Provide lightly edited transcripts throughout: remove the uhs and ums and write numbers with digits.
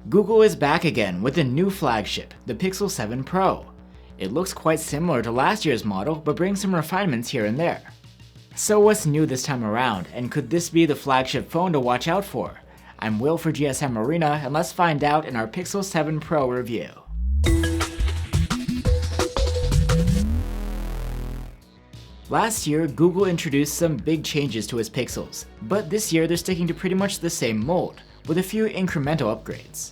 Google is back again with a new flagship, the Pixel 7 Pro. It looks quite similar to last year's model, but brings some refinements here and there. So what's new this time around, and could this be the flagship phone to watch out for? I'm Will for GSM Arena, and let's find out in our Pixel 7 Pro review. Last year, Google introduced some big changes to its Pixels, but this year they're sticking to pretty much the same mold, with a few incremental upgrades.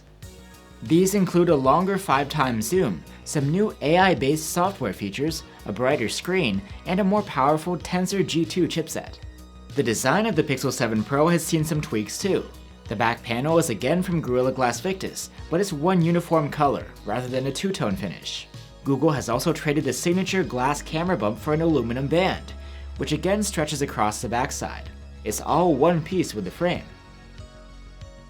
These include a longer 5x zoom, some new AI-based software features, a brighter screen, and a more powerful Tensor G2 chipset. The design of the Pixel 7 Pro has seen some tweaks too. The back panel is again from Gorilla Glass Victus, but it's one uniform color, rather than a two-tone finish. Google has also traded the signature glass camera bump for an aluminum band, which again stretches across the backside. It's all one piece with the frame.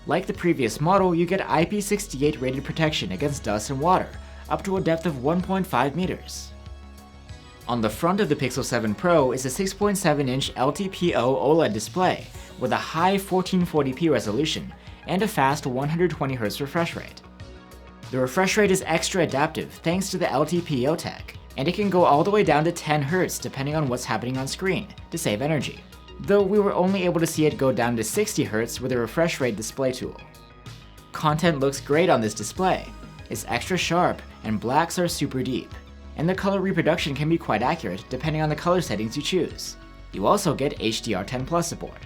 Like the previous model, you get IP68 rated protection against dust and water, up to a depth of 1.5 meters. On the front of the Pixel 7 Pro is a 6.7-inch LTPO OLED display with a high 1440p resolution and a fast 120Hz refresh rate. The refresh rate is extra adaptive thanks to the LTPO tech, and it can go all the way down to 10 Hz depending on what's happening on screen to save energy, though we were only able to see it go down to 60 Hz with a refresh rate display tool. Content looks great on this display. It's extra sharp and blacks are super deep, and the color reproduction can be quite accurate depending on the color settings you choose. You also get HDR10+ support.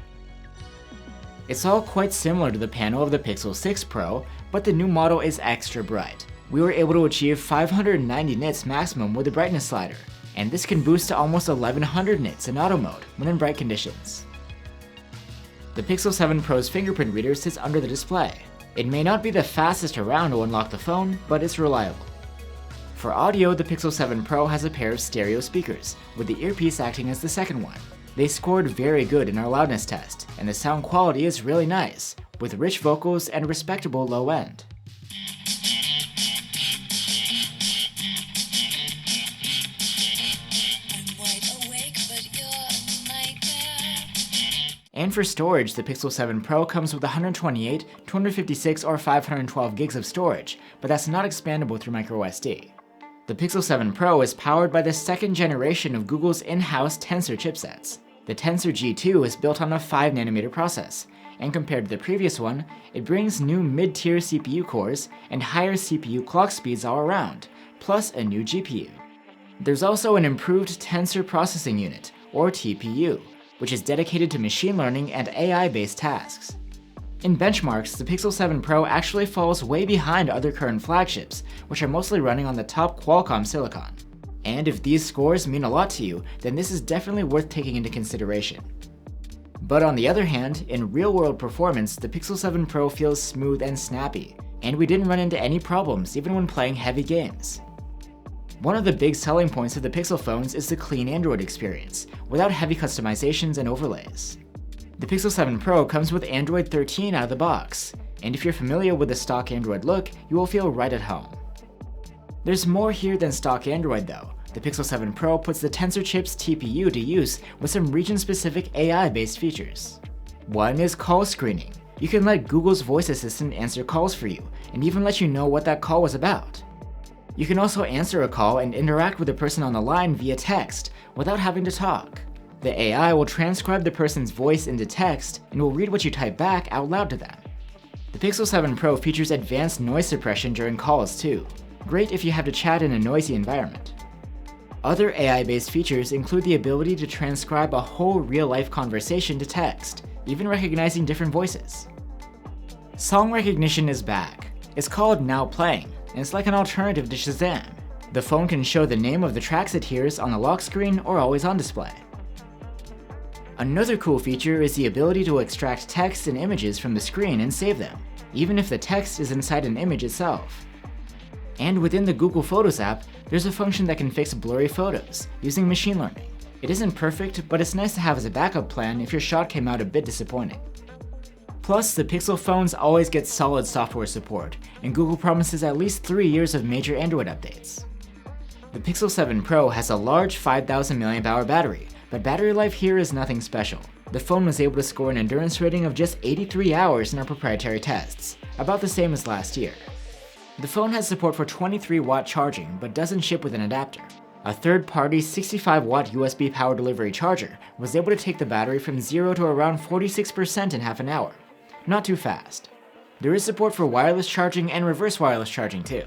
It's all quite similar to the panel of the Pixel 6 Pro, but the new model is extra bright. We were able to achieve 590 nits maximum with the brightness slider, and this can boost to almost 1100 nits in auto mode when in bright conditions. The Pixel 7 Pro's fingerprint reader sits under the display. It may not be the fastest around to unlock the phone, but it's reliable. For audio, the Pixel 7 Pro has a pair of stereo speakers, with the earpiece acting as the second one. They scored very good in our loudness test, and the sound quality is really nice, with rich vocals and respectable low end. And for storage, the Pixel 7 Pro comes with 128, 256, or 512 gigs of storage, but that's not expandable through microSD. The Pixel 7 Pro is powered by the second generation of Google's in-house Tensor chipsets. The Tensor G2 is built on a 5nm process, and compared to the previous one, it brings new mid-tier CPU cores and higher CPU clock speeds all around, plus a new GPU. There's also an improved Tensor Processing Unit, or TPU, which is dedicated to machine learning and AI-based tasks. In benchmarks, the Pixel 7 Pro actually falls way behind other current flagships, which are mostly running on the top Qualcomm silicon. And if these scores mean a lot to you, then this is definitely worth taking into consideration. But on the other hand, in real-world performance, the Pixel 7 Pro feels smooth and snappy, and we didn't run into any problems even when playing heavy games. One of the big selling points of the Pixel phones is the clean Android experience, without heavy customizations and overlays. The Pixel 7 Pro comes with Android 13 out of the box, and if you're familiar with the stock Android look, you will feel right at home. There's more here than stock Android though. The Pixel 7 Pro puts the Tensor chip's TPU to use with some region-specific AI-based features. One is call screening. You can let Google's voice assistant answer calls for you, and even let you know what that call was about. You can also answer a call and interact with the person on the line via text, without having to talk. The AI will transcribe the person's voice into text and will read what you type back out loud to them. The Pixel 7 Pro features advanced noise suppression during calls too. Great if you have to chat in a noisy environment. Other AI-based features include the ability to transcribe a whole real-life conversation to text, even recognizing different voices. Song recognition is back. It's called Now Playing, and it's like an alternative to Shazam. The phone can show the name of the tracks it hears on the lock screen or always on display. Another cool feature is the ability to extract text and images from the screen and save them, even if the text is inside an image itself. And within the Google Photos app, there's a function that can fix blurry photos using machine learning. It isn't perfect, but it's nice to have as a backup plan if your shot came out a bit disappointing. Plus, the Pixel phones always get solid software support, and Google promises at least 3 years of major Android updates. The Pixel 7 Pro has a large 5000 mAh battery, but battery life here is nothing special. The phone was able to score an endurance rating of just 83 hours in our proprietary tests, about the same as last year. The phone has support for 23-watt charging, but doesn't ship with an adapter. A third-party 65-watt USB power delivery charger was able to take the battery from 0 to around 46% in half an hour. Not too fast. There is support for wireless charging and reverse wireless charging too.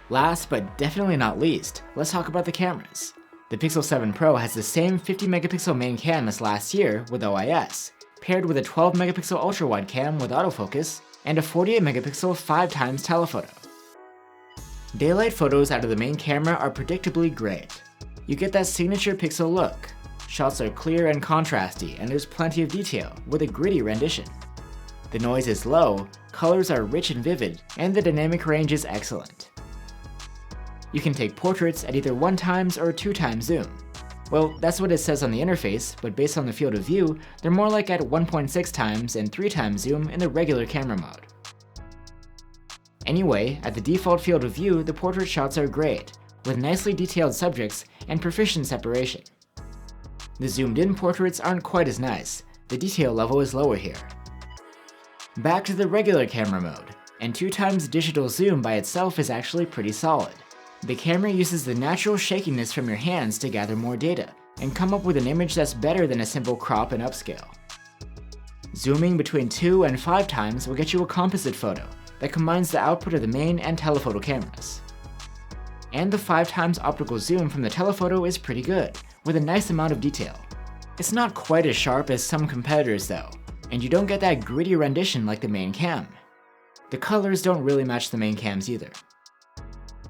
Last but definitely not least, let's talk about the cameras. The Pixel 7 Pro has the same 50-megapixel main cam as last year with OIS, paired with a 12-megapixel ultra-wide cam with autofocus and a 48-megapixel 5x telephoto. Daylight photos out of the main camera are predictably great. You get that signature pixel look. Shots are clear and contrasty, and there's plenty of detail, with a gritty rendition. The noise is low, colors are rich and vivid, and the dynamic range is excellent. You can take portraits at either 1x or 2x zoom. Well, that's what it says on the interface, but based on the field of view, they're more like at 1.6x and 3x zoom in the regular camera mode. Anyway, at the default field of view, the portrait shots are great, with nicely detailed subjects and proficient separation. The zoomed-in portraits aren't quite as nice, the detail level is lower here. Back to the regular camera mode, and 2x digital zoom by itself is actually pretty solid. The camera uses the natural shakiness from your hands to gather more data, and come up with an image that's better than a simple crop and upscale. Zooming between 2 and 5x will get you a composite photo that combines the output of the main and telephoto cameras. And the 5x optical zoom from the telephoto is pretty good, with a nice amount of detail. It's not quite as sharp as some competitors though, and you don't get that gritty rendition like the main cam. The colors don't really match the main cams either.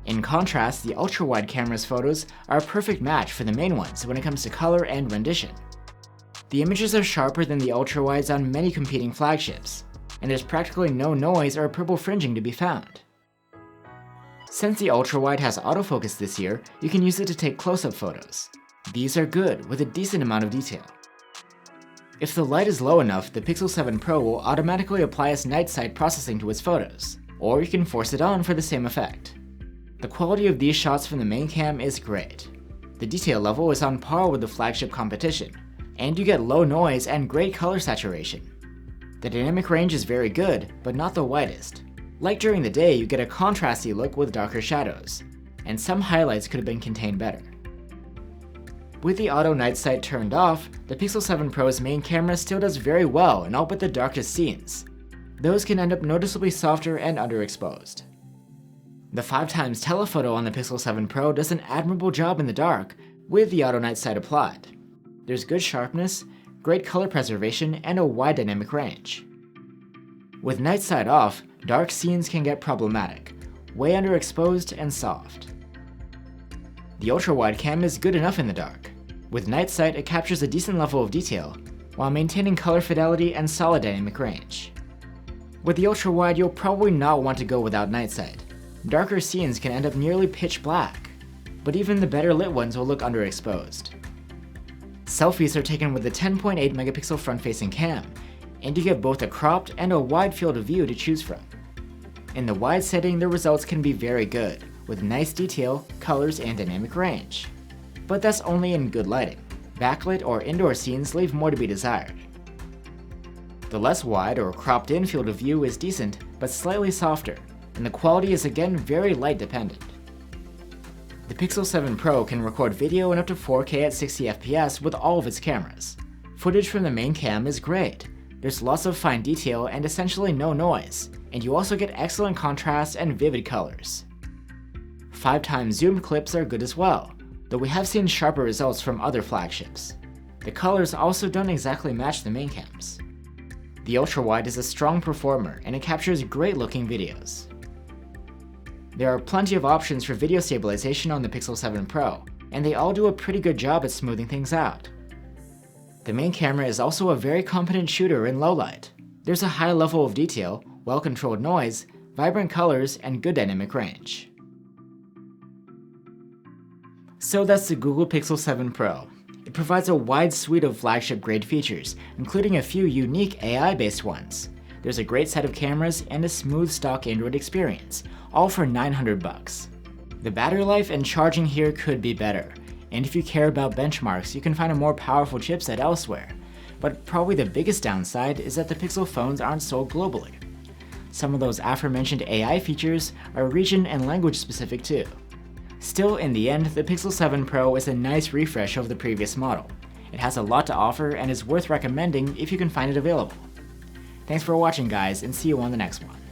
In contrast, the ultra-wide camera's photos are a perfect match for the main ones when it comes to color and rendition. The images are sharper than the ultra-wides on many competing flagships, and there's practically no noise or purple fringing to be found. Since the ultra-wide has autofocus this year, you can use it to take close-up photos. These are good, with a decent amount of detail. If the light is low enough, the Pixel 7 Pro will automatically apply its night sight processing to its photos, or you can force it on for the same effect. The quality of these shots from the main cam is great. The detail level is on par with the flagship competition, and you get low noise and great color saturation. The dynamic range is very good, but not the widest. Like during the day, you get a contrasty look with darker shadows, and some highlights could have been contained better. With the auto night sight turned off, the Pixel 7 Pro's main camera still does very well in all but the darkest scenes. Those can end up noticeably softer and underexposed. The 5x telephoto on the Pixel 7 Pro does an admirable job in the dark with the auto night sight applied. There's good sharpness, great color preservation, and a wide dynamic range. With night sight off, dark scenes can get problematic, way underexposed and soft. The ultra-wide cam is good enough in the dark. With night sight, it captures a decent level of detail, while maintaining color fidelity and solid dynamic range. With the ultra-wide, you'll probably not want to go without night sight. Darker scenes can end up nearly pitch black, but even the better lit ones will look underexposed. Selfies are taken with a 10.8 megapixel front-facing cam, and you get both a cropped and a wide field of view to choose from. In the wide setting, the results can be very good, with nice detail, colors, and dynamic range. But that's only in good lighting. Backlit or indoor scenes leave more to be desired. The less wide or cropped in field of view is decent, but slightly softer, and the quality is again very light dependent. The Pixel 7 Pro can record video in up to 4K at 60 FPS with all of its cameras. Footage from the main cam is great. There's lots of fine detail and essentially no noise, and you also get excellent contrast and vivid colors. 5x zoomed clips are good as well, though we have seen sharper results from other flagships. The colors also don't exactly match the main cams. The ultra-wide is a strong performer and it captures great looking videos. There are plenty of options for video stabilization on the Pixel 7 Pro, and they all do a pretty good job at smoothing things out. The main camera is also a very competent shooter in low light. There's a high level of detail, well-controlled noise, vibrant colors, and good dynamic range. So that's the Google Pixel 7 Pro. It provides a wide suite of flagship-grade features, including a few unique AI-based ones. There's a great set of cameras and a smooth stock Android experience, all for $900. The battery life and charging here could be better, and if you care about benchmarks, you can find a more powerful chipset elsewhere, but probably the biggest downside is that the Pixel phones aren't sold globally. Some of those aforementioned AI features are region and language specific too. Still, in the end, the Pixel 7 Pro is a nice refresh of the previous model. It has a lot to offer and is worth recommending if you can find it available. Thanks for watching guys, and see you on the next one.